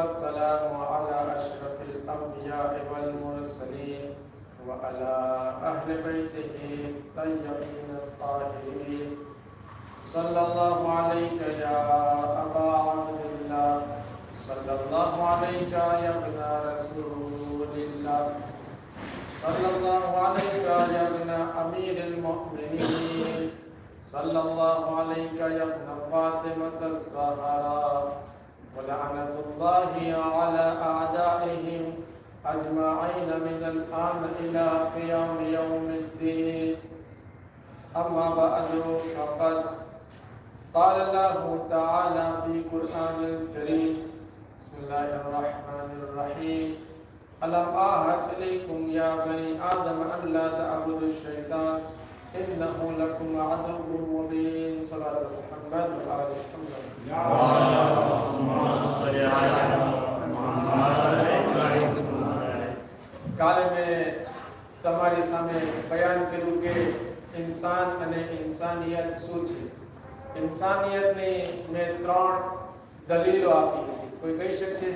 والسلام على أشرف الأنبياء والمرسلين وعلى أهل بيته الطيبين الطاهرين صلى الله عليك يا أبا عبد الله صلى الله عليك يا ابن رسول الله صلى الله عليك يا ابن أمير المؤمنين صلى الله عليك يا ابن فاطمة الزهراء ولعنة الله على أعدائهم أجمعين من الآن إلى قيام يوم الدين. أما بعد فقد قال الله تعالى في القرآن الكريم بسم الله الرحمن الرحيم ألم أعهد إليكم يا بني آدم أن لا تعبدوا الشيطان إنه لكم عدو مبين. صلاة محمد وآل محمد. કાલે મેં તમારી સામે બયાન કર્યું કે ઇન્સાન અને ઇન્સાનિયત શું છે. ઇન્સાનિયતની મેં 3 દલીલો આપી હતી. કોઈ કહી શકશે?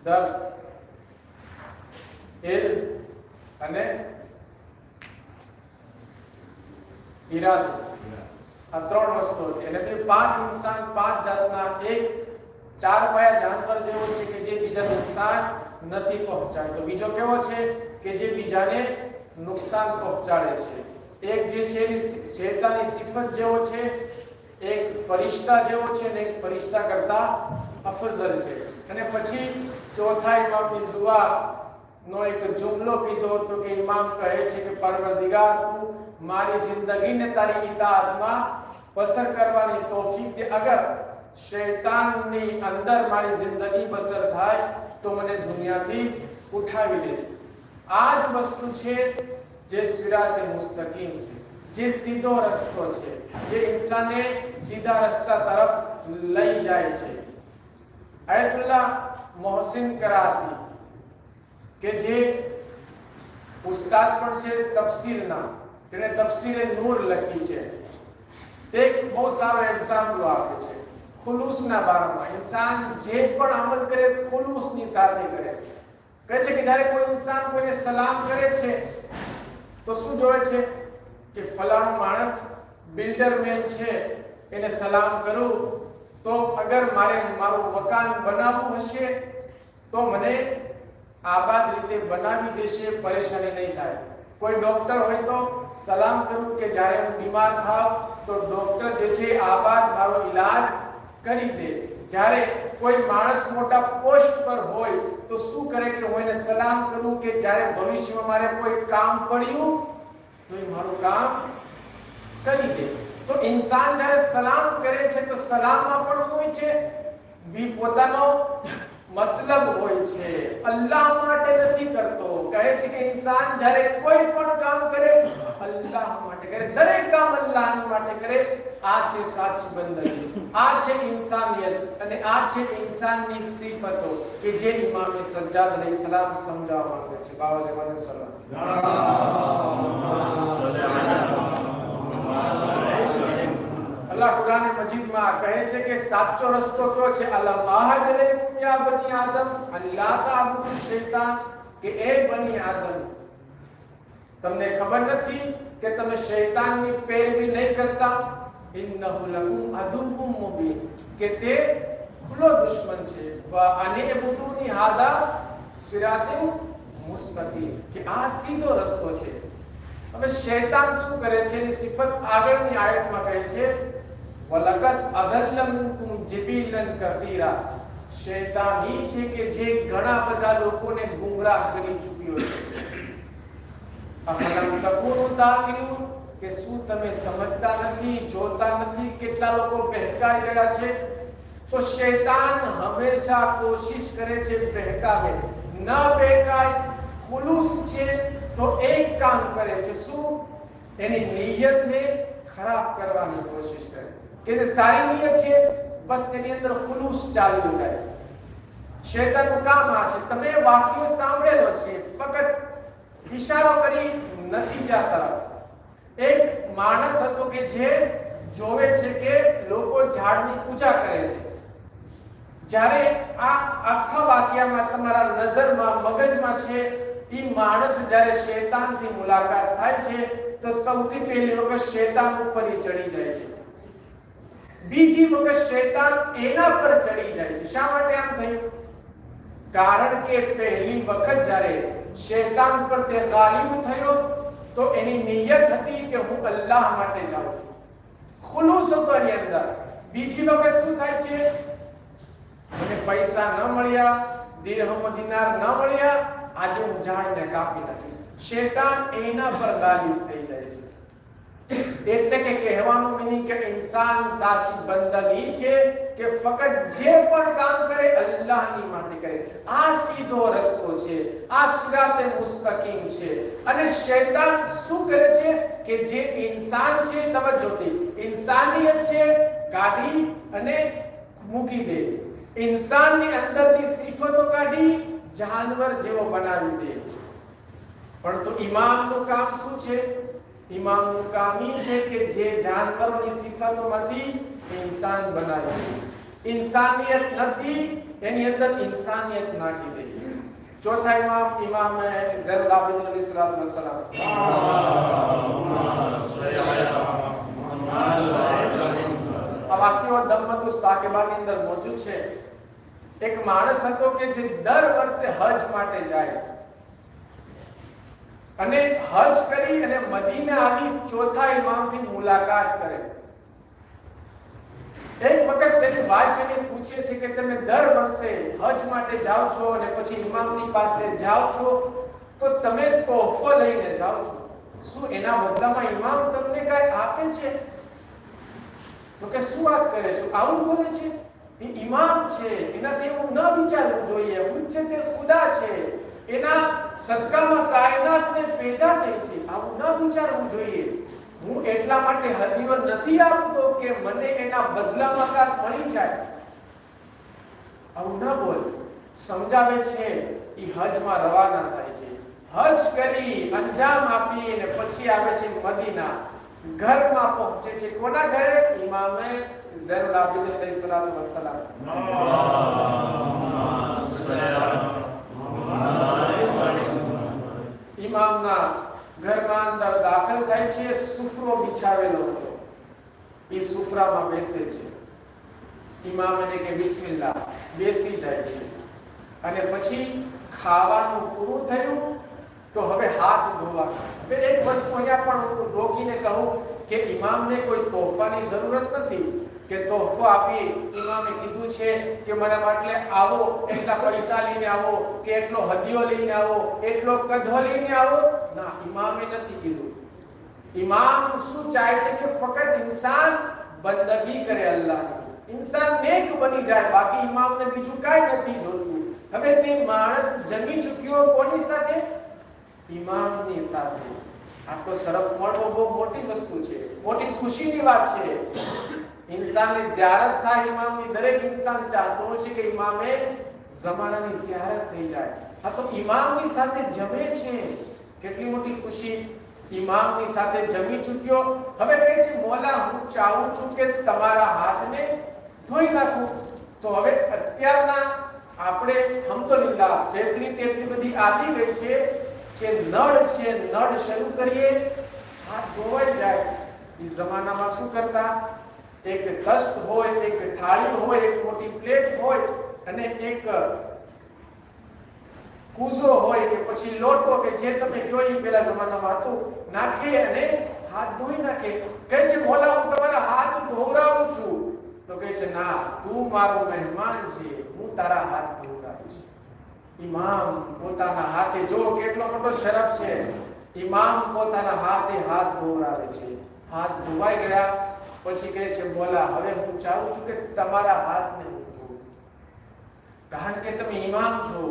દર્દ, ઇલ્મ અને ઇરાદો. આ 3 વસ્તુ હતી. અને બે 5 ઇન્સાન 5 જાતના એક 4 પાયા જાનવર જેવો છે કે જે બીજા નુકસાન નથી પહોંચાડતો. બીજો કેવો છે કે જે બીજાને નુકસાન પહોંચાડે છે. એક જે છે શૈતાની સિફત જેવો છે, એક ફરિશ્તા જેવો છે અને એક ફરિશ્તા કરતા અફઝલ છે. અને પછી ચોથા ઇમામની દુઆ નો એક જુમલો કીધો હતો કે ઇમામ કહે છે કે પરવરદિગાર તું મારી જિંદગીને તારી ઇતાઅતમાં બસર કરવાની તૌફીક દે. અગર શૈતાનની અંદર મારી જિંદગી બસર થાય તો મને દુનિયાથી ઉઠાવી લેજે. આ જ વસ્તુ છે જે સિરાતે મુસ્તકીમ છે, જે સીધો રસ્તો છે, જે ઇન્સાનને સીધા રસ્તા તરફ લઈ જાય છે. આયતુલ્લાહ મોહસિન કરાતી કે જે ઉસ્તાદ પણ છે તફસીરના, તેણે તફસીરે નૂર લખી છે, તે બહુ સારો એક્ઝામ્પલ આપે છે ખુલૂસના બારામાં. ઇન્સાન જે પણ અમલ કરે ખુલૂસની સાથે કરે. કહે છે કે જ્યારે કોઈ ઇન્સાન કોઈને સલામ કરે છે તો શું જોવે છે કે ફલાણો માણસ બિલ્ડરમેન છે, એને સલામ કરું તો અગર મારે મારું મકાન બનાવવું હશે તો મને આબાદ રીતે બનાવી દેશે, પરેશાની નહીં થાય. કોઈ ડોક્ટર હોય તો સલામ કરું કે જ્યારે હું બીમાર થાવ તો ડોક્ટર જે છે આબાદ મારો ઈલાજ કરી દે. જ્યારે કોઈ માણસ મોટા પોસ્ટ પર હોય તો શું કરે કે હું એને સલામ કરું કે જ્યારે ભવિષ્યમાં મારે કોઈ કામ પડ્યું તો એ મારું કામ કરી દે. તો ઇન્સાન જ્યારે સલામ કરે છે તો સલામમાં પણ હોય છે બી પોતાનો મતલબ હોય છે, અલ્લાહ માટે નથી કરતો. કહે છે કે ઇન્સાન જ્યારે કોઈ પણ કામ કરે અલ્લાહ માટે કરે, દરેક કામ અલ્લાહ માટે કરે. આ છે સાચી બંદગી, આ છે ઇન્સાનિયત અને આ છે ઇન્સાનની સિફતો કે જે ઇમામ સજ્જાદ અલૈહિસ્સલામ સમજાવવા માંગે છે. બાવા જમાને સલામ. અલ્લાહ કુરાન મજીદમાં કહે છે કે સાચો રસ્તો કયો છે? અલમ અહદ અલૈકુમ યા બની આદમ અન લા તાબુદુ શૈતાન, કે એ બની આદમ તમને ખબર નથી કે તમે શૈતાનની પેરવી નહીં કરતા? ઇન્નહુ લકુમ અદુવ્વુમ મુબીન, કે તે ખુલ્લો દુશ્મન છે. વ અનિબુદુની હાદા સિરાતિન મુસ્તકીમ, કે આ સીધો રસ્તો છે. હવે શૈતાન શું કરે છે એની સિફત આગળની આયતમાં કહે છે વલકદ અદલ્લ મિનકુમ જિબિલન કસીરા. શૈતાન ઈ છે કે જે ઘણા બધા લોકોને ગુમરાહ કરી ચૂક્યો છે. અફલમ તકુનુ તાકિલુન, કે શું તમે સમજતા નથી, જોતા નથી કેટલા લોકો બહેકાઈ ગયા છે? તો શૈતાન હંમેશા કોશિશ કરે છે બહેકાવે, ન બહેકાય. ખુલૂસ છે તો એક કામ કરે છે, શું? એની નિયતને ખરાબ કરવાની કોશિશ કરે કે જે સારી નિયત છે બસ એની અંદર ખુલૂસ ચાલ્યું જાય. શૈતાનનું કામ આ છે. તમે વાક્યો સાંભળેલો છે, ફક્ત ઇશારો કરી નતીજા તરફ. એક માણસ હતો કે જે જોવે છે કે લોકો ઝાડની પૂજા કરે છે. જ્યારે આ આખા વાક્યમાં તમારા નજરમાં મગજમાં છે, ઈ માણસ જ્યારે શૈતાનથી મુલાકાત થાય છે તો સૌથી પહેલી વખત શૈતાન ઉપર ચડી જાય છે, બીજી વખત શૈતાન એના પર ચડી જાય છે. શા માટે આમ થયું? કારણ કે પહેલી વખત જ્યારે શૈતાન પર તે ગાલિબ થયો તો એની નિયત હતી કે હું અલ્લાહ માટે જાઉં છું, ખુલૂસ હતો એની અંદર. બીજી વખત શું થાય છે? મને પૈસા ન મળ્યા, દિરહમ દિનાર ન મળ્યા, આજે હું ઝાડને કાપી નાખીશ. શૈતાન એના પર ગાલિબ થઈ જાય છે. એટલે કે કહેવાનો મીનિંગ કે ઇન્સાન સાચી બંદગી છે કે ફક્ત જે પણ કામ કરે અલ્લાહની માટે કરે. આ સીધો રસ્તો છે, આ સિરાતે મુસ્તકીમ છે. અને શૈતાન શું કરે છે કે જે ઇન્સાન છે, તવજ્જોથી ઇન્સાનિયત છે કાઢી અને મૂકી દે, ઇન્સાનની અંદરની સિફતો કાઢી જાનવર જેવો બનાવી દે. પરંતુ ઇમામનું કામ શું છે? ઇમામનું કામ એ છે કે જે જાનવરોની સિફતોમાંથી ઇન્સાન બનાવી દે. ઇન્સાનિયત નથી એની અંદર ઇન્સાનિયત નાખી દે. ચોથા ઇમામ ઇમામ ઝૈનુલ આબિદીન અલૈહિસ્સલાતુ વસ્સલામ. આ વાક્યો દમ્મતુ સાકિબાની અંદર મોજૂદ છે. એક માણસ હતો કે જે દર વર્ષે હજ માટે જાય અને હજ કરી અને મદીના આવી ચોથા ઇમામથી મુલાકાત કરે. એક વખત તેની વાઈફ એને પૂછે છે કે તમે દર વર્ષે હજ માટે જાઓ છો અને પછી ઇમામની પાસે જાઓ છો તો તમે તોહફો લઈને જાઓ છો, શું એના બદલામાં ઇમામ તમને કઈ આપે છે? તો કે શું વાત કરે છો, આવું બોલે છે? એ ઇમામ છે, એનાથી એવું ન વિચારવું જોઈએ. હુજ્જતે ખુદા છે, એના સદકામાં કાયનાતને પેદા થઈ છે, આવું ન વિચારવું જોઈએ. હું એટલા માટે હદીઓ નથી આપતો કે મને એના બદલામાં કાંઈક મળી જાય. આવું ન બોલ. સમજાવે છે એ હજમાં રવાના થાય છે, હજ કરી અંજામ આપી અને પછી આવે છે મદીના. ઘરમાં પહોંચે છે. કોના ઘરે? ઇમામે ઝૈનુલ આબિદીન અલૈહિસ્સલાતુ વસ્સલામ. ઇમામના ઘરમાં અંદર દાખલ થાય છે. સુફરો બિછાવેલો હતો, એ સુફરામાં બેસે છે. ઇમામ એને કે બિસ્મિલ્લાહ, બેસી જાય છે. અને પછી ખાવાનું પૂરું થયું તો હવે હાથ ધોવાના છે. હવે એક વસ્તુ અહીંયા પણ રોકીને કહું કે ઇમામને કોઈ તોહફાની જરૂરત નથી કે તોહફો આપી. ઇમામે કીધું છે કે મને માટે આવો, એટલા પૈસા લઈને આવો, કે એટલો હદિયો લઈને આવો, એટલો કધો લઈને આવો. ના, ઇમામે નથી કીધું. ઇમામ શું ચાહે છે કે ફક્ત ઇન્સાન બંદગી કરે અલ્લાહની, ઇન્સાન નેક બની જાય, બાકી ઇમામને બીજું કાંઈ નથી જોતું. હવે તે માણસ જમી ચૂક્યો કોની સાથે? ઇમામની સાથે. આટલો શરફ મળવો બહુ મોટી વસ્તુ છે, મોટી ખુશીની વાત છે. ઇન્સાનની ઝિયારત થાય ઇમામની. દરેક ઇન્સાન ચાહતો હોય છે કે ઇમામે ઝમાનાની ઝિયારત થઈ જાય. આ તો ઇમામની સાથે જમે છે, કેટલી મોટી ખુશી. ઇમામની સાથે જમી ચૂક્યો, હવે કહે છે મોલા હું ચાહું છું કે તમારા હાથને ધોઈ નાખું. તો હવે અત્યારના આપણે અલ્હમ્દુલિલ્લાહ ફેસિલિટી એટલી બધી આવી ગઈ છે કે નળ છે, નળ શરૂ કરીએ હાથ ધોવાઈ જાય. એ જમાનામાં શું કરતા? એક તસ્ત હોય, એક થાળી હોય, એક મોટી પ્લેટ હોય અને એક કૂઝો હોય કે પછી લોટો કે જે તમે જોઈ પેલા જમાનામાં હતું, નાખે અને હાથ ધોઈ નાખે. કહે છે મોલા હું તમારા હાથ ધોવરાવું છું. તો કહે છે ના, તું મારો મહેમાન છે, હું તારા હાથ ધોવરાવીશ. ઇમામ પોતાના હાથે, જો કેટલો મોટો શરફ છે, ઇમામ પોતાના હાથે હાથ ધોવરાવે છે. હાથ ધોવાઈ ગયા પછી કહે છે મોલા હવે હું ચાહું છું કે તમારા હાથને હું ધોઉં, કારણ કે તમે ઇમામ છો,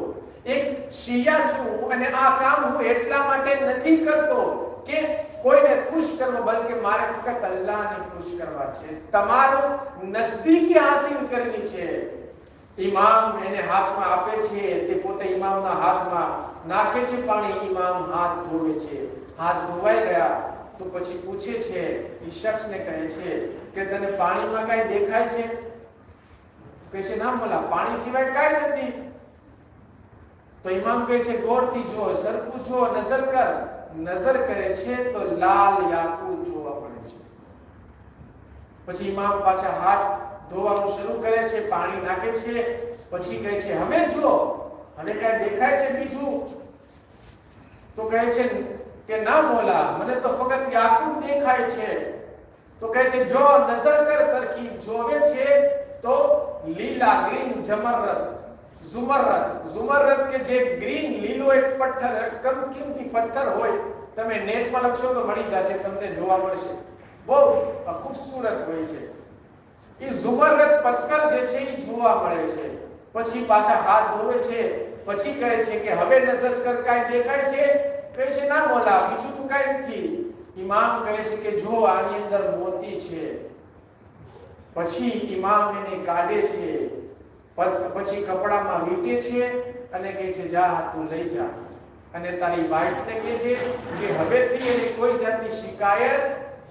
એક શિયા છું અને આ કામ હું એટલા માટે નથી કરતો કે કોઈને ખુશ કરવો, બલકે મારે ફક્ત અલ્લાહને ખુશ કરવા છે, તમારો નજદીકી હાસિલ કરવી છે. ઇમામ એને હાથમાં આપે છે, તે પોતે ઇમામના હાથમાં નાખે છે પાણી, ઇમામ હાથ ધોવે છે. હાથ ધોવાઈ ગયા તો પછી પૂછે છે, એ શખ્સને કહે છે કે તને પાણીમાં કાંઈ દેખાય છે? કહે છે ના મોલા, પાણી સિવાય કાંઈ નથી. તો ઇમામ કહે છે ગોળથી જો, સરખું જો, નજર કર. નજર કરે છે તો લાલ યાકૂત જોવા મળે છે. પછી ઇમામ પાછા હાથ ધોવાનું શરૂ કરે છે, પાણી નાખે છે. પછી કહે છે હવે જો, હવે કાંઈ દેખાય છે બીજું? તો કહે છે કે ના મોલા, મને તો ફક્ત યાકૂત દેખાય છે. તો કહે છે જો નજર કર સરખી, જોવે છે તો લીલા ગ્રીન ઝુમરરદ કે જે ગ્રીન લીલો એક પથ્થર, કિંમતી પથ્થર હોય, તમે નેટમાં લખશો તો મળી જશે, તમને જોવા મળશે. બહુ ખૂબસૂરત હોય છે. એ ઝુમરરદ પથ્થર જે છે એ જોવા મળે છે. પછી પાછા હાથ ધોવે છે. પછી કહે છે કે હવે નજર કર, કાંઈ દેખાય છે? કહે છે ના મોલા, બીજું તો કાંઈ નથી. ઇમામ કહે છે કે જો આની અંદર મોતી છે. પછી ઇમામ એને કાઢે છે, પછી કપડામાં વીંટે છે અને કહે છે જા તું લઈ જા અને તારી વાઈફને કહેજે કે હવેથી એને કોઈ જાતની શિકાયત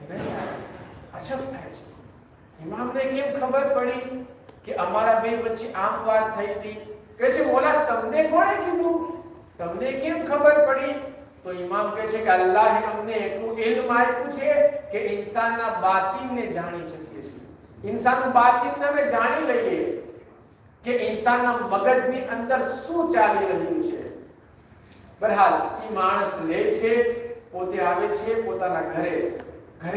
નહીં આવે. અજબ થાય છે, ઇમામને કેમ ખબર પડી કે અમારા બે વચ્ચે આમ વાત થઈ હતી? કહે છે મોલા, તમને કોણે કીધું? તમને કેમ ખબર પડી? તો ઇમામ કહે છે કે અલ્લાહે અમને એટલું ઇલ્મ આપ્યું છે કે ઇન્સાનના બાતિનને જાણી શકીએ છીએ. ઇન્સાનનું બાતિનને અમે જાણી લઈએ કે ઇન્સાનના મગજની અંદર શું ચાલી રહ્યું છે. બહરહાલ એ માણસ લે છે, પોતે આવે છે પોતાના ઘરે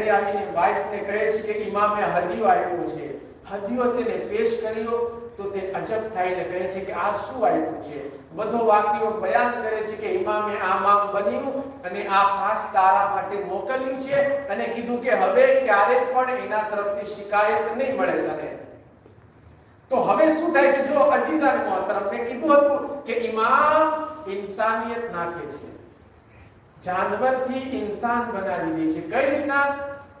આવીને વાઈફને કહે છે કે ઇમામે હદિયો આપ્યો છે. હદિયો તેને પેશ કર્યો તો તે અજબ થઈને કહે છે કે આ શું આપ્યું છે? બધો વાક્યો બયાન કરે છે કે ઇમામે આમ બન્યું અને આ ખાસ તારા માટે મોકલ્યું છે અને કીધું કે હવે ક્યારે પણ એના તરફથી શિકાયત નહીં મળે તને. તો હવે શું થાય છે? જો અઝીઝાન મોહતરમ મેં કીધું હતું કે ઇમામ ઇન્સાનિયત નાખે છે, જાનવરથી ઇન્સાન બનાવી દે છે. કઈ રીતના?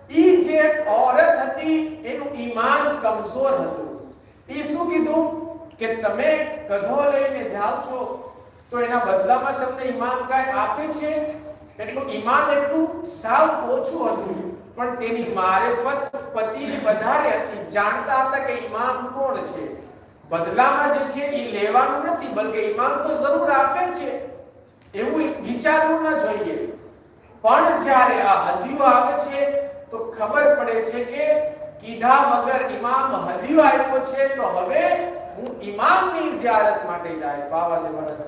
ઈ જે औरत હતી એનું ઈમાન કમજોર હતું. ઈ શું કીધું કે તમે ગધો લઈને જાવ છો તો એના બદલામાં તમને ઈમામ કાંઈ આપે છે? એટલું ઈમાન એટલું સાવ ઓછું હતું, પણ તેની મારિફત પતિની વધારે હતી. જાણતા હતા કે ઇમામ કોણ છે. બદલામાં જે છે એ લેવાનું નથી, બલકે ઇમામ તો જરૂર આપે છે એવું વિચારવું ન જોઈએ. પણ જ્યારે આ હદિયો આવે છે તો ખબર પડે છે કે કીધા વગર ઇમામ હદિયો આપ્યો છે તો હવે હું ઇમામની ઝિયારત માટે જઈશ. બાબા જે વરદ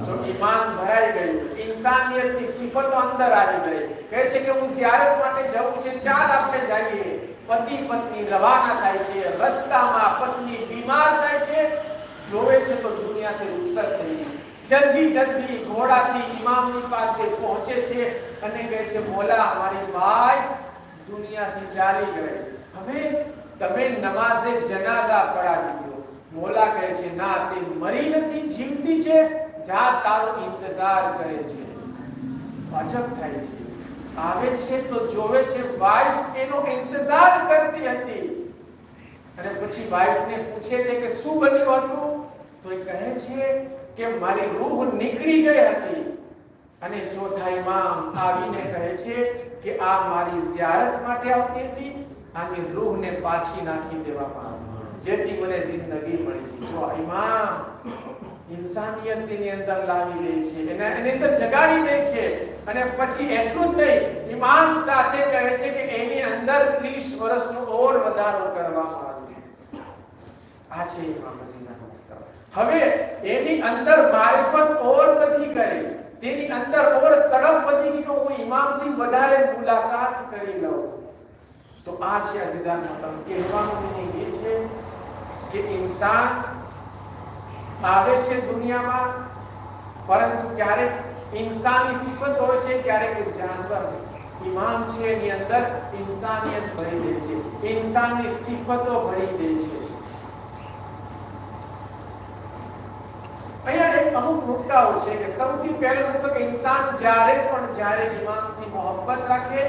જો ઈમાન ભરાઈ ગયું, ઇન્સાનિયતની સિફતો અંદર આવી ગઈ, કહે છે કે હું ઝિયારત માટે જવું છે, ચાલ આપણે જઈએ. પતિ પત્ની રવાના થાય છે. રસ્તામાં પત્ની બીમાર થાય છે, જોવે છે તો દુનિયાથી રૂખસત થઈ ગઈ. જલ્દી ઘોડાથી ઇમામની પાસે પહોંચે છે અને કહે છે મોલા, મારી વાઈફ દુનિયાથી ચાલી ગઈ, હવે તમે નમાઝે જનાઝા પઢાવી દો. મોલા કહે છે ના, તે મરી નથી, જીવતી છે, જા તારો ઇંતજાર કરે છે. અજબ થાય છે, આવે છે તો જોવે છે વાઈફ એનો ઇંતજાર કરતી હતી અને પછી વાઈફને પૂછે છે કે શું બન્યું હતું? તો એ કહે છે કે મારી રૂહ નીકળી ગઈ હતી. અને ચોથા ઇમામ આવીને કહે છે કે આ મારી ઝિયારત માટે આવતી હતી, આની રૂહને પાછી નાખી દેવામાં આવી જેથી મને જિંદગી મળી. જો ઇમામ ઇન્સાનિયતની અંદર લાવી દે છે, એની અંદર જગાડી દે છે. અને પછી એટલું જ નહીં, ઇમામ સાથે કહે છે કે એની અંદર 30 વર્ષનો ઓર વધારો કરવામાં આવ્યો. આ છે ઇમામ અઝીઝાનો. હવે એની અંદર મારિફત ઓર વધી ગઈ, તેની અંદર ઓર તડપ વધી ગઈ કે હું ઇમામથી વધારે મુલાકાત કરી લઉં. તો આ છે અઝીઝાન મોહતરમ, કહેવાનો મિનિંગ એ છે કે ઇન્સાન આવે છે દુનિયામાં, પરંતુ ક્યારેક ઇન્સાની સિફત હોય છે, ક્યારેક જાનવર. ઇમામ છે એની અંદર ઇન્સાનિયત ભરી દે છે, ઇન્સાનની સિફતો ભરી દે છે. અહીંયા એક અમુક નુકતાઓ છે કે સૌથી પહેલો નુકતો કે ઇન્સાન જ્યારે ઇમામથી મોહબ્બત રાખે,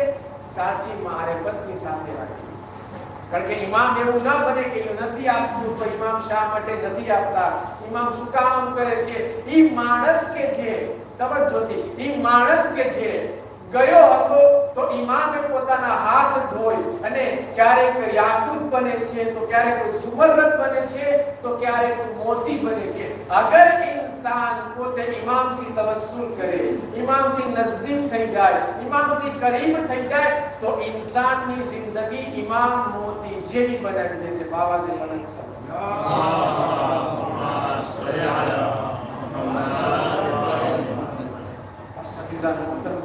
સાચી મારિફતની સાથે રાખે. કારણ કે ઇમામ એવું ના બને કે નથી આપતું તો ઇમામ શા માટે નથી આપતા, ઇમામ શું કામ કરે છે? ઈ માણસ કે છે, તવજ્જોથી, ઈ માણસ કે છે ગયો હતો તો ઇમામે પોતાના હાથ ધોઈ અને ક્યારેક યાકૂત બને છે, તો ક્યારેક ઝુમરરત બને છે, તો ક્યારેક મોતી બને છે. અગર ઇન્સાન પોતે ઇમામથી તવસ્સુલ કરે, ઇમામથી નજદીક થઈ જાય, ઇમામથી કરીબ થઈ જાય, તો ઇન્સાનની જિંદગી ઇમામ મોતી જેવી બનાવી દે છે. બાવાજી મનન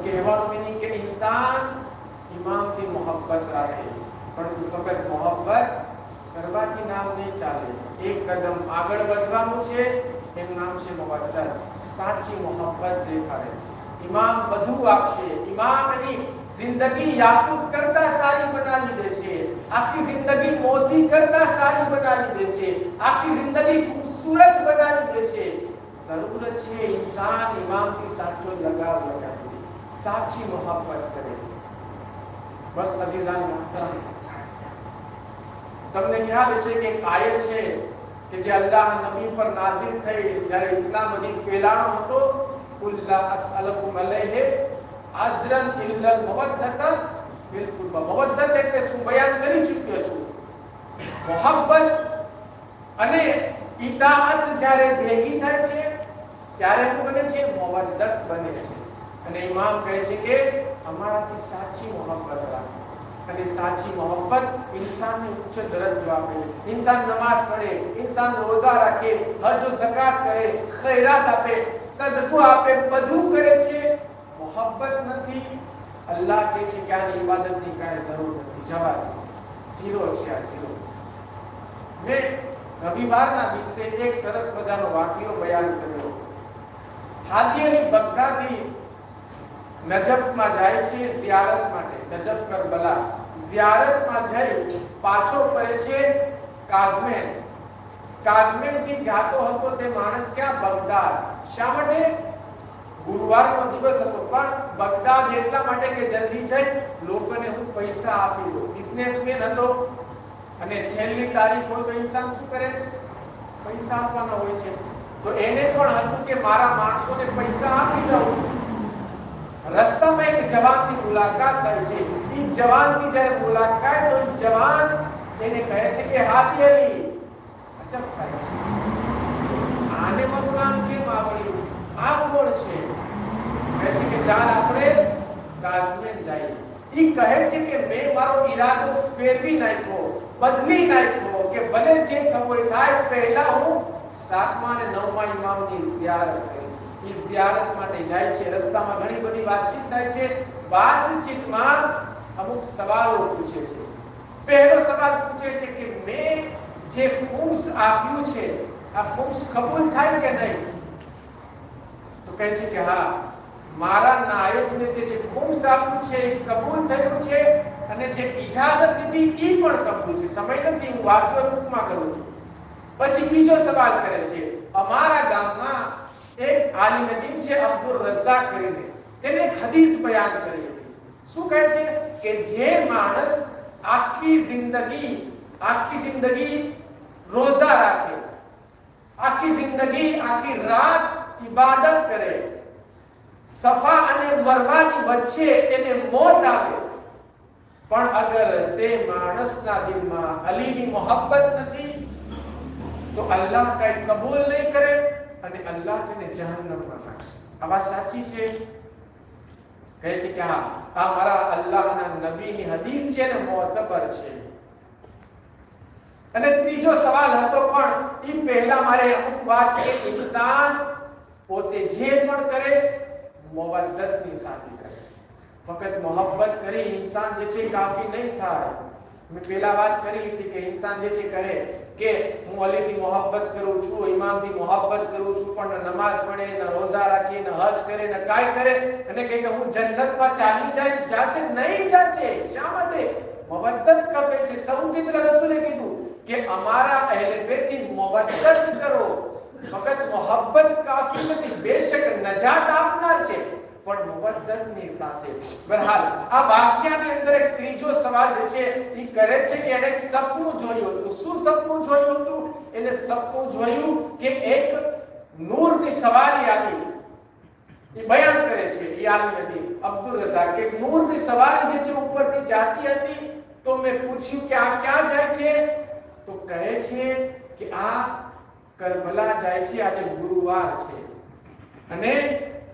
કહેવાનો મીનિંગ કે ઇન્સાન ઇમામથી મોહબ્બત રાખે, પરંતુ ફક્ત મોહબ્બત કરવાથી નામ નહીં ચાલે. એક કદમ આગળ વધવાનું છે, એનું નામ છે મવદ્દત. સાચી મોહબ્બત દેખાડે. ઇમામ બધું આપશે. ઇમામ એની જિંદગી યાકૂત કરતા સારી બનાવી દેશે, આખી જિંદગી મોતી કરતા સારી બનાવી દેશે, આખી જિંદગી ખૂબસૂરત બનાવી દેશે. જરૂરત છે ઇન્સાન ઇમામથી સાચો લગાવ લગાવે, સાચી મોહબ્બત કરે. બસ અજીઝાન મોહતરમ, તમને ખ્યાલ હશે કે એક આયત છે કે જે અલ્લાહ નબી પર નાઝિલ થઈ જ્યારે ઇસ્લામ હજી ફેલાણો હતો. કુલ લા અસઅલુકુમ અલૈહિ અજરન ઇલ્લા મવદ્દત ફિલ કુરબા. મવદ્દત એટલે શું બયાન કરી ચૂક્યો છું. મોહબ્બત અને ઇતાઅત જ્યારે ભેગી થાય છે ત્યારે શું બને છે? મવદ્દત બને છે. અને ઇમામ કહે છે કે અમારાથી સાચી મોહબ્બત રાખો. અને સાચી મોહબ્બત ઇન્સાનને ઉચ્ચ દરજ્જો આપે છે. ઇન્સાન નમાઝ પઢે, ઇન્સાન રોઝા રાખે, હજ ઓ ઝકાત કરે, ખૈરાત આપે, સદકો આપે, બધું કરે છે, મોહબ્બત નથી. અલ્લાહ કહે છે કે આની ઇબાદતની કાંઈ જરૂર નથી, જવા દે, ઝીરો છે આ, ઝીરો. મેં રવિવારના દિવસે એક સરસ મજાનો વાક્યો બયાન કર્યો. હાદી અલી બગદાદી નજફમાં જાય છે ઝિયારત માટે. નજફ કરબલા ઝિયારતમાં જઈ પાછો ફરે છે કાઝમેન. કાઝમેનથી જાતો હતો તે માણસ ક્યાં? બગદાદ. શા માટે? ગુરુવારનો દિવસ હતો, પણ બગદાદ એટલા માટે કે જલ્દી જઈ લોકોને હું પૈસા આપી દઉં. બિઝનેસમેન હતો અને છેલ્લી તારીખ હોય તો ઇન્સાન શું કરે? પૈસા આપવાના હોય છે. તો એને પણ હતું કે મારા માણસોને પૈસા આપી દઉં. રસ્તામાં એક જવાનથી મુલાકાત થાય છે. એ જવાનથી જ્યારે મુલાકાત તો જવાન એને કહે છે કે હાદી અલી, અચબ થાય છે, આને મારું નામ કેમ આવડ્યું? આ કોણ છે? કહે છે કે ચાલ આપણે કાઝમેન જઈએ. એ કહે છે કે મેં મારો ઈરાદો ફેરવી નાખ્યો, બદલી નાખ્યો કે ભલે જે થવું એ થાય, પહેલા હું 7મા અને 9મા ઇમામની ઝિયારત કરી. એ ઝિયારત માટે જાય છે. રસ્તામાં ઘણી બધી વાતચીત થાય છે. વાતચીતમાં અમુક સવાલો પૂછે છે. પહેલો સવાલ પૂછે છે કે મેં જે ખુમ્સ આપ્યું છે, આ ખુમ્સ કબૂલ થાય કે નહીં? તો કહે છે કે હા, મારા નાયબને તે જે ખુમ્સ આપ્યું છે એ કબૂલ થયું છે, અને જે ઇજાઝત લીધી એ પણ કબૂલ છે. સમય નથી, હું વાક્ય ટૂંકમાં કરું છું. પછી બીજો સવાલ કરે છે. અમારા ગામમાં એક આલિમ દીન છે અબ્દુલ રઝાક કરીને, તેને એક હદીસ બયાન કરી હતી. શું કહે છે કે જે માણસ આખી જિંદગી રોઝા રાખે, આખી જિંદગી આખી રાત ઇબાદત કરે, સફા અને મરવાની વચ્ચે એને મોત આવે, પણ અગર તે માણસના દિલમાં અલીની મોહબ્બત નથી તો અલ્લાહ કઈ કબૂલ નહીં કરે અને અલ્લાહ તેને જહન્નમમાં નાખશે. આ વાત સાચી છે? કહે છે કે હા, આ મારા અલ્લાહના નબીની હદીસ છે ને મોતબર છે. અને ત્રીજો સવાલ હતો, પણ એ પહેલા મારે અમુક વાત કે ઇન્સાન પોતે જે પણ કરે મવદ્દતની સાથે કરે. ફક્ત મોહબ્બત કરી ઇન્સાન જે છે કાફી નહીં થાય. મેં પહેલા વાત કરી હતી કે ઇન્સાન જે છે કહે કે હું અલીથી મોહબ્બત કરું છું, ઇમામથી મોહબ્બત કરું છું, પણ નમાઝ પઢે, ન રોઝા રાખે, ન હજ કરે, ન કાંઈ કરે, અને કહે કે હું જન્નતમાં ચાલી જઈશ, જાશે નહીં જાશે. શા માટે? મવદ્દત કરે છે. સૌથી પહેલા રસૂલે કીધું કે અમારા અહેલે બેતથી મવદ્દત કરો. ફક્ત મોહબ્બત કાફી નથી, બેશક નજાત આપનાર છે, પણ મવદ્દતની સાથે. બહરહાલ આ વાક્યની અંદર એક ત્રીજો સવાલ જે છે એ કરે છે કે એને એક સપનું જોયું હતું. શું સપનું જોયું હતું? એને સપનું જોયું કે એક નૂરની સવારી આવી. એ બયાન કરે છે એ આલિમ હતી અબ્દુલ રઝાક કે નૂરની સવારી જે છે ઉપરથી જાતી હતી. તો મેં પૂછ્યું કે આ ક્યાં જાય છે? તો કહે છે કે આ કરબલા જાય છે, આજે ગુરુવાર છે. અને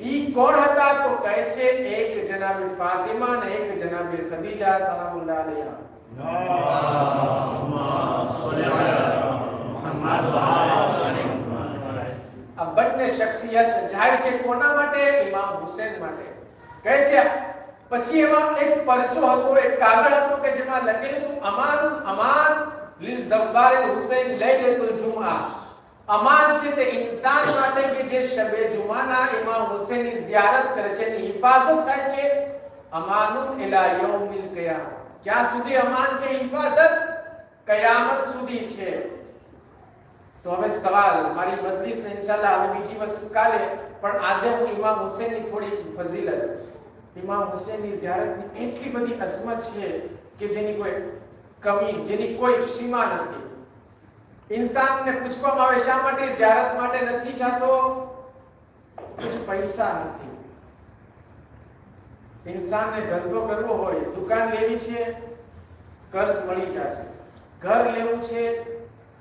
ઈ કોણ હતા? તો કહે છે એક જનાબે ફાતિમા અને એક જનાબે ખદીજા સલામુલ્લાહ અલૈહા. આ બંને શખ્સિયત જાય છે કોના માટે? ઇમામ હુસૈન માટે. કહે છે પછી એમાં એક પરચો હતો, એક કાગળ હતો કે જેમાં લખેલું હતું અમાન લિલ ઝબ્બાર હુસૈન લૈલતુલ જુમઆ. અમાન છે તે ઇન્સાન માટે કે જે શબે જુમાના ઇમામ હુસૈનની ઝિયારત કરે છે, એની હિફાજત થાય છે. અમાનુન ઇલા યૌમિલ કિયામah. ક્યાં સુધી અમાન છે? હિફાજત કયામત સુધી છે. તો હવે સવાલ, મારી મજલિસ ને ઇન્શાઅલ્લાહ હવે બીજી વસ્તુ કાલે, પણ આજે હું ઇમામ હુસૈનની થોડી ફઝીલત, ઇમામ હુસૈનની ઝિયારતની એટલી બધી અઝમત છે કે જેની કોઈ કમી, જેની કોઈ સીમા નથી. इंसान ने पूछવામાં આવે શા માટે ઝિયારત માટે નથી જાતો? પછી પૈસા નથી. इंसानને ધંધો કરવો હોય, દુકાન લેવી છે, કર્જ મળી જશે. ઘર લેવું છે,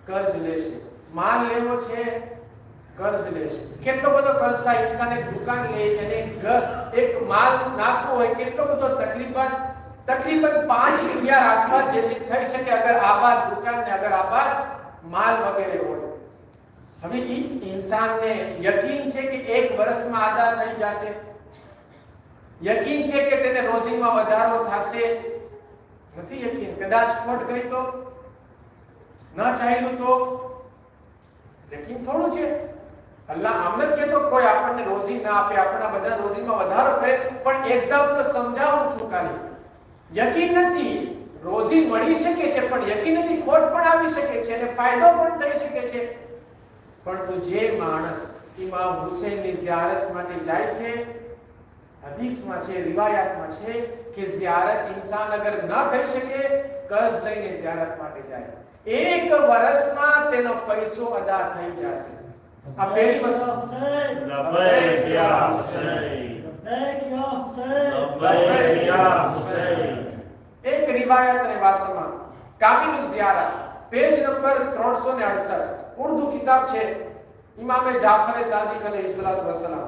કર્જ લેશે. માલ લેવો છે, કર્જ લેશે. કેટલો બધો કર્જ થાય. इंसान એક દુકાન લે અને ઘર એક માલ નાખવો હોય કેટલો બધો તકરીબન 5 રૂપિયા આસપાસ જે છે થઈ શકે અગર આબાદ દુકાન ને અગર આબાદ माल वगैरह हो. હવે ઈ ઇન્સાનને યકીન છે કે એક વર્ષમાં આદા થઈ જશે, યકીન છે કે તેને રોજીમાં વધારો થશે? નથી યકીન. કદાચ ખોટ ગઈ તો, ન ચાલ્યું તો? યકીન થોડું છે. અલ્લાહ આમદ કે તો કોઈ આપણને રોજી ના આપે, આપણા બધા રોજીમાં વધારો કરે, પણ એક્ઝામ્પલ સમજાવું છું ખાલી. યકીન નથી. રોજી મળી શકે છે પણ યકીન નથી, ખોટ પણ આવી શકે છે અને ફાયદો પણ થઈ શકે છે. પરંતુ જે માણસ ઇમામ હુસૈનની ઝિયારત માટે જાય છે, હદીસમાં છે, રિવાયાતમાં છે કે ઝિયારત ઇન્સાન અગર ન થઈ શકે, કર્જ લઈને ઝિયારત માટે જાય, એક વર્ષમાં તેનો પૈસો અદા થઈ જશે. આ પહેલી વસ્તુ. લબૈક યા હુસૈન, લબૈક યા હુસૈન, લબૈક યા હુસૈન. एक रिवायत ने बात तमाम कामिलु ज़ियारत पेज नंबर 368 उर्दू किताब छे इमाम जाफर सादिक अलैहिस्सलातु वस्सलाम.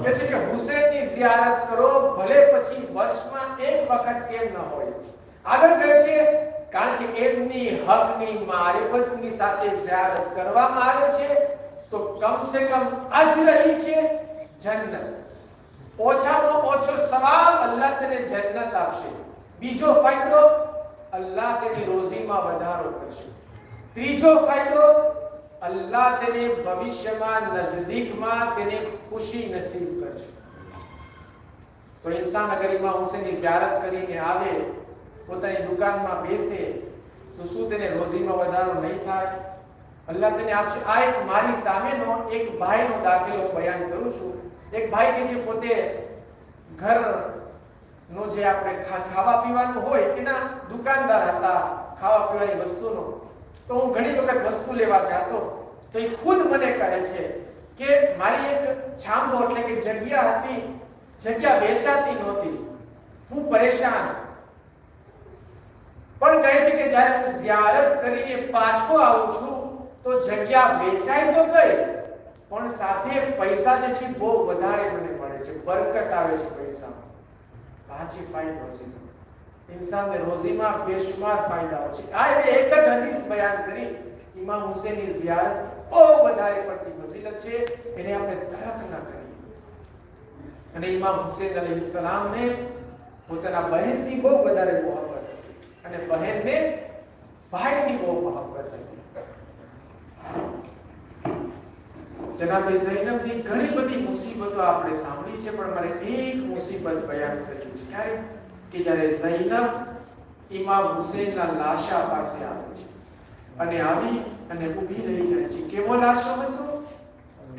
કે છે કે હુસૈનની ઝિયારત કરો ભલે પછી વર્ષમાં એક વખત કેમ ન હોય. આગળ કહે છે કારણ કે એમની હકની મારિફતની સાથે ઝિયારત કરવામાં આવે છે તો કમ સે કમ અજર રહી છે જન્નત. ઓછામાં ઓછો સવાબ અલ્લાહ તેને જન્નત આપશે. બીજો ફાયદો અલ્લાહ તેની રોજીમાં વધારો કરશે. ત્રીજો ફાયદો અલ્લાહ તેને ભવિષ્યમાં નજદીકમાં તેને ખુશી નસીબ કરશે. તો इंसान અગર ઇમામ હુસૈનની ઝિયારત કરીને આવે, પોતાની દુકાનમાં બેસે, તો શું તેને રોજીમાં વધારો નહીં થાય? અલ્લાહ તેને આપશે. આ એક મારી સામેનો એક ભાઈનો દાખલો બયાન કરું છું. એક ભાઈ કે જે પોતે ઘરનો જે આપણે ખાવા પીવાનું હોય એના દુકાનદાર હતા, ખાવા પીવાની વસ્તુનો. તો હું ઘણી વખત વસ્તુ લેવા જતો તો એ ખુદ મને કહે છે કે મારી એક છાંબો એટલે કે જગ્યા હતી, જગ્યા વેચાતી નહોતી, હું પરેશાન. પણ કહે છે કે જ્યારે હું ઝિયારત કરીને પાછો આવું છું તો જગ્યા વેચાઈ તો ગઈ પણ સાથે પૈસા જે છે બહુ વધારે મને મળે છે, બરકત આવે છે પૈસામાં. પાછી ફાયદો છે. ઇન્સાનને રોજીમાં બેશુમાર ફાયદાઓ છે. આ એક જ હદીસ બયાન કરી ઇમામ હુસૈનની ઝિયારત બહુ વધારે પડતી ફઝીલત છે, એને આપણે તરક ન કરીએ. અને ઇમામ હુસૈન અલૈહિસ્સલામને પોતાના બહેનથી બહુ વધારે મોહબ્બત હતી અને બહેનને ભાઈથી બહુ મોહબ્બત હતી. જનાબે ઝૈનબની ઘણી બધી મુસીબતો આપણે સાંભળી છે પણ મારે એક મુસીબત બયાન કરવી છે. ક્યારે? કે જ્યારે ઝૈનબ ઇમામ હુસૈનના લાશા પાસે આવે છે અને આવી અને ઊભી રહી જાય છે. કેવો લાશો હતો?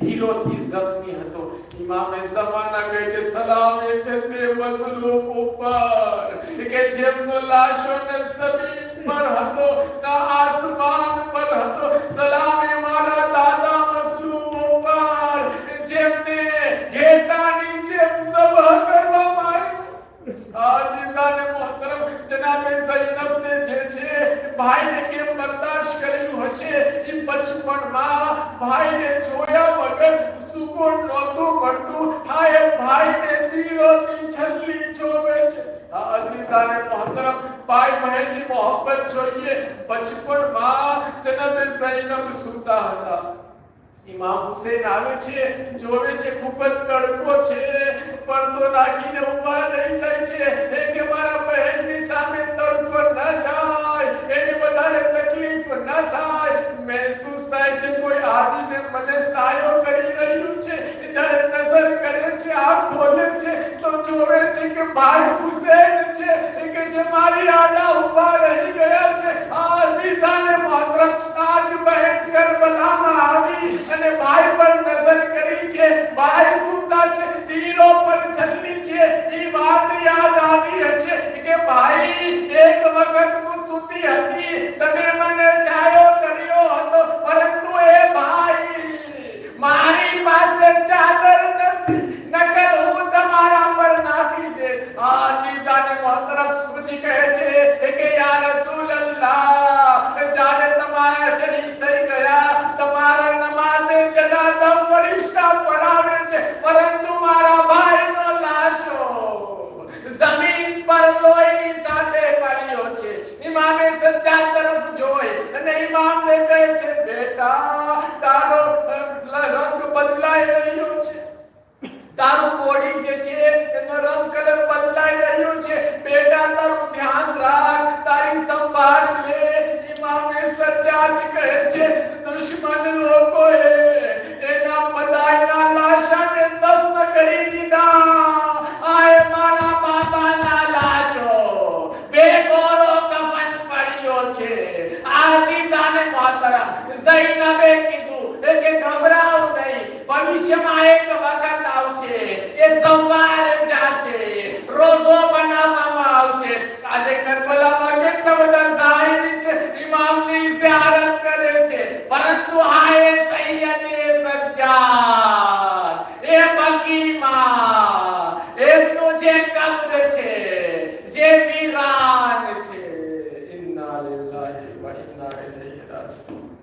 તીરોથી જખમી હતો. ઇમામે ઝમાના કહે છે સલામે છે તે મઝલૂમ ઉપર કે જેમનો લાશો ન જમીન પર હતો ના આસમાન પર હતો. સલામે મારા દાદા મઝલૂમ ઉપર જેમને ઘેટાની જેમ ઝબહ કરવામાં આવ્યો. આઝીઝાને મોહતરમ જનાબે ઝૈનબ ને જે છે ભાઈને કેમ બર્દાશ્ત કર્યું હશે. એ બચપણમાં ભાઈને જોયા વગર સુકૂન નહોતું મળતું. હાય ભાઈને તીરોથી છલ્લી જોવે છે. આઝીઝાને મોહતરમ ભાઈ બહેનની મોહબ્બત જોઈએ. બચપણમાં જનાબે ઝૈનબ સૂતા હતા. ઇમામ હુસૈન આવે છે, જોવે છે ખૂબ જ તડકો છે, પડદો નાખીને ઊભા રહી જાય છે કે મારા બહેનની સામે તડકો ન જાય, એને વધારે તકલીફ ન થાય. મહેસૂસ થાય છે કોઈ આવીને મને સાયો કરી રહ્યું છે. જ્યારે નજર કરે છે, આંખ ખોલે છે તો જોવે છે કે ભાઈ હુસૈન છે કે જે મારી આડા ઊભા રહી ગયા છે. આઝીઝાને મોહતરમ આજ બહેન કરબલામાં આવી અને ભાઈ પર નજર કરી છે. ભાઈ સુતા છે, તીરો પર છલ્લી છે. એ વાત યાદ આવી હશે કે ભાઈ એક વખત હું સૂતી હતી, તમે મને છાયો કર્યો હતો, પરંતુ એ ભાઈ મારી પાસે ચાદર નથી, નકર હું તમારા પર નાખી દે. આઝીઝાને મોહતરમ પૂછી કહે છે કે યા રસૂલલ્લાહ, જ્યારે તમારા શહીદ થઈ ગયા, તમારા નમાઝે જનાઝા ફરિશ્તા પઢાવે છે, પરંતુ મારા ભાઈનો લાશો જમીન પર લોહીની સાથે પડ્યો છે. ઇમામે સજ્જાદ તરફ જોઈ અને ઇમામને કહે છે બેટા તારો રંગ બદલાઈ રહ્યો છે, તારું બોડી જે છે એનો રંગ કલર બદલાઈ રહ્યો છે. બેટા તારું ધ્યાન રાખ, તારી સંભાળ લે. ઇમામે સજ્જાદ કહે છે દુશ્મન લોકોએ એના બધાયના લાશને દફન કરી દીધા. આય મારા બાપાના લાશો બેગોરો કફન પડ્યો છે. આઝીઝાને મોહતરમ ઝૈનબે કીધું કે ઘબરાઓ નહીં, ભવિષ્યમાં એક વખત આવશે, એ સવાર જશે, રોઝો બનાવવામાં આવશે. આજે કરબલામાં કેટલા બધા ઝાહિરી છે, ઇમામની ઝિયારત કરે છે, પરંતુ હાય સૈયદે સજ્જાદ, એ બકીમાં એમનું જે કબ્ર છે, જે વીરાન છે. ઇન્ના લિલ્લાહિ વ ઇન્ના ઇલૈહિ રાજીઉન.